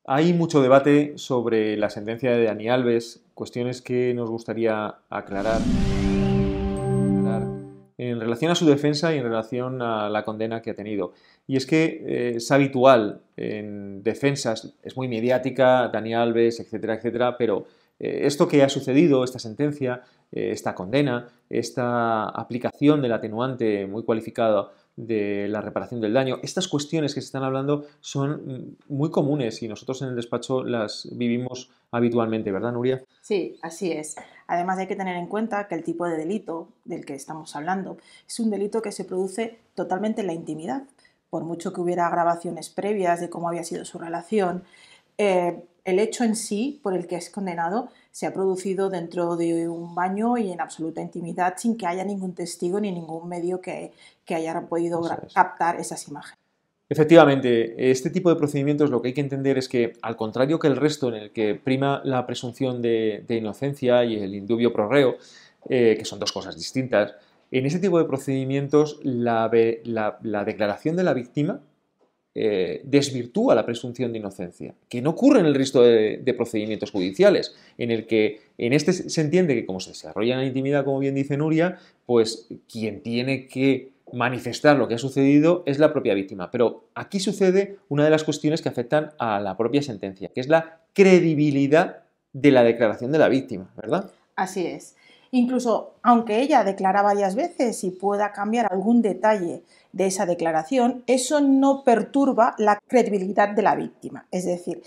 Hay mucho debate sobre la sentencia de Dani Alves, cuestiones que nos gustaría aclarar en relación a su defensa y en relación a la condena que ha tenido. Y es que es habitual en defensas, es muy mediática, Dani Alves, etcétera, etcétera, pero esto que ha sucedido, esta sentencia, esta condena, esta aplicación del atenuante muy cualificado de la reparación del daño, estas cuestiones que se están hablando son muy comunes y nosotros en el despacho las vivimos habitualmente, ¿verdad, Nuria? Sí, así es. Además hay que tener en cuenta que el tipo de delito del que estamos hablando es un delito que se produce totalmente en la intimidad. Por mucho que hubiera grabaciones previas de cómo había sido su relación, el hecho en sí por el que es condenado se ha producido dentro de un baño y en absoluta intimidad sin que haya ningún testigo ni ningún medio que haya podido Eso es. captar esas imágenes. Efectivamente, este tipo de procedimientos lo que hay que entender es que, al contrario que el resto en el que prima la presunción de inocencia y el indubio pro reo, que son dos cosas distintas, en este tipo de procedimientos la declaración de la víctima desvirtúa la presunción de inocencia, que no ocurre en el resto de procedimientos judiciales, en el que en este se entiende que como se desarrolla en la intimidad, como bien dice Nuria, pues quien tiene que manifestar lo que ha sucedido es la propia víctima. Pero aquí sucede una de las cuestiones que afectan a la propia sentencia, que es la credibilidad de la declaración de la víctima, ¿verdad? Así es. Incluso aunque ella declara varias veces y pueda cambiar algún detalle de esa declaración, eso no perturba la credibilidad de la víctima. Es decir,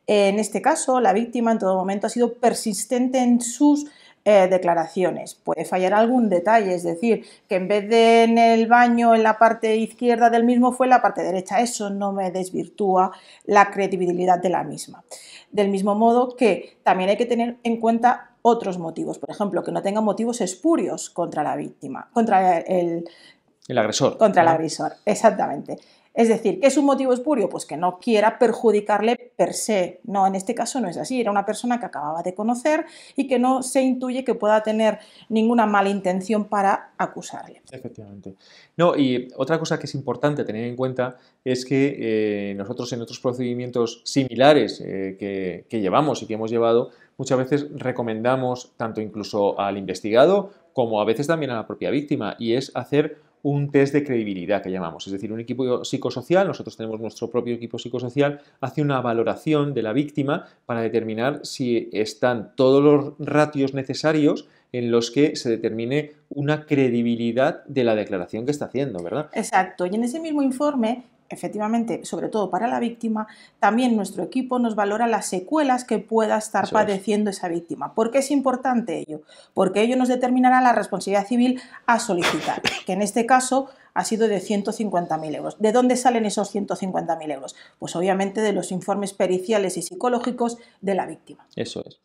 en este caso, la víctima en todo momento ha sido persistente en sus declaraciones. Puede fallar algún detalle, es decir, que en vez de en el baño en la parte izquierda del mismo fue en la parte derecha. Eso no me desvirtúa la credibilidad de la misma. Del mismo modo que también hay que tener en cuenta otros motivos, por ejemplo, que no tenga motivos espurios contra la víctima, El agresor, contra el ¿verdad? agresor, exactamente. Es decir, ¿qué es un motivo espurio? Pues que no quiera perjudicarle per se. No, en este caso no es así. Era una persona que acababa de conocer y que no se intuye que pueda tener ninguna mala intención para acusarle. Efectivamente. No, y otra cosa que es importante tener en cuenta es que nosotros en otros procedimientos similares que llevamos y que hemos llevado, muchas veces recomendamos tanto incluso al investigado como a veces también a la propia víctima, y es hacer un test de credibilidad que llamamos. Es decir, un equipo psicosocial, nosotros tenemos nuestro propio equipo psicosocial, hace una valoración de la víctima para determinar si están todos los ratios necesarios en los que se determine una credibilidad de la declaración que está haciendo, ¿verdad? Exacto. Y en ese mismo informe, efectivamente, sobre todo para la víctima, también nuestro equipo nos valora las secuelas que pueda estar Eso es. padeciendo esa víctima. ¿Por qué es importante ello? Porque ello nos determinará la responsabilidad civil a solicitar, que en este caso ha sido de 150.000 euros. ¿De dónde salen esos 150.000 euros? Pues obviamente de los informes periciales y psicológicos de la víctima. Eso es.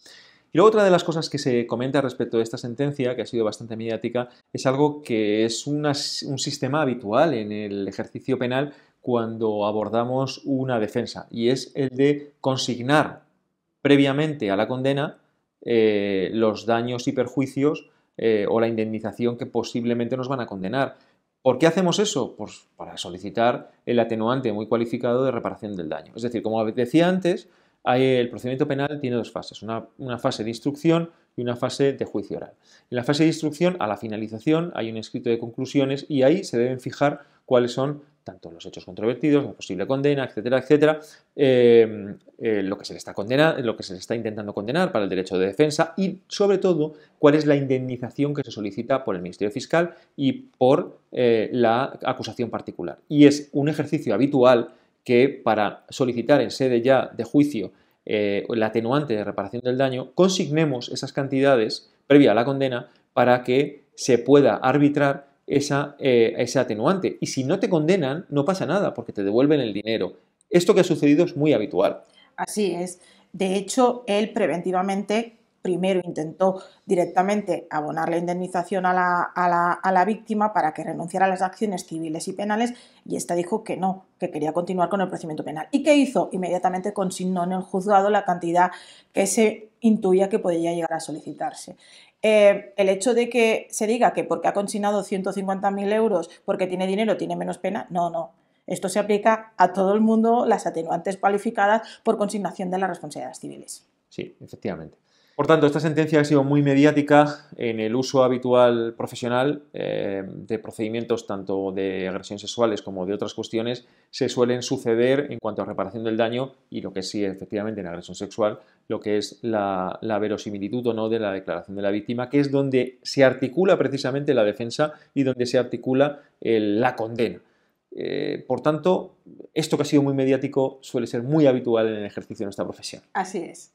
Y luego otra de las cosas que se comenta respecto de esta sentencia, que ha sido bastante mediática, es algo que es un sistema habitual en el ejercicio penal cuando abordamos una defensa, y es el de consignar previamente a la condena los daños y perjuicios o la indemnización que posiblemente nos van a condenar. ¿Por qué hacemos eso? Pues para solicitar el atenuante muy cualificado de reparación del daño. Es decir, como decía antes, el procedimiento penal tiene dos fases, una fase de instrucción y una fase de juicio oral. En la fase de instrucción, a la finalización, hay un escrito de conclusiones y ahí se deben fijar cuáles son tanto los hechos controvertidos, la posible condena, etcétera, etcétera, lo que se le está lo que se le está intentando condenar para el derecho de defensa y, sobre todo, cuál es la indemnización que se solicita por el Ministerio Fiscal y por la acusación particular. Y es un ejercicio habitual que para solicitar en sede ya de juicio el atenuante de reparación del daño, consignemos esas cantidades previa a la condena para que se pueda arbitrar ese atenuante. Y si no te condenan, no pasa nada, porque te devuelven el dinero. Esto que ha sucedido es muy habitual. Así es. De hecho, él preventivamente primero intentó directamente abonar la indemnización a la víctima para que renunciara a las acciones civiles y penales y esta dijo que no, que quería continuar con el procedimiento penal. ¿Y qué hizo? Inmediatamente consignó en el juzgado la cantidad que se intuía que podía llegar a solicitarse. El hecho de que se diga que porque ha consignado 150.000 euros, porque tiene dinero, tiene menos pena, no, no. Esto se aplica a todo el mundo, las atenuantes cualificadas por consignación de las responsabilidades civiles. Sí, efectivamente. Por tanto, esta sentencia ha sido muy mediática en el uso habitual profesional de procedimientos tanto de agresiones sexuales como de otras cuestiones. Se suelen suceder en cuanto a reparación del daño y lo que sí, efectivamente, en agresión sexual, lo que es la verosimilitud o no de la declaración de la víctima, que es donde se articula precisamente la defensa y donde se articula la condena. Por tanto, esto que ha sido muy mediático suele ser muy habitual en el ejercicio de nuestra profesión. Así es.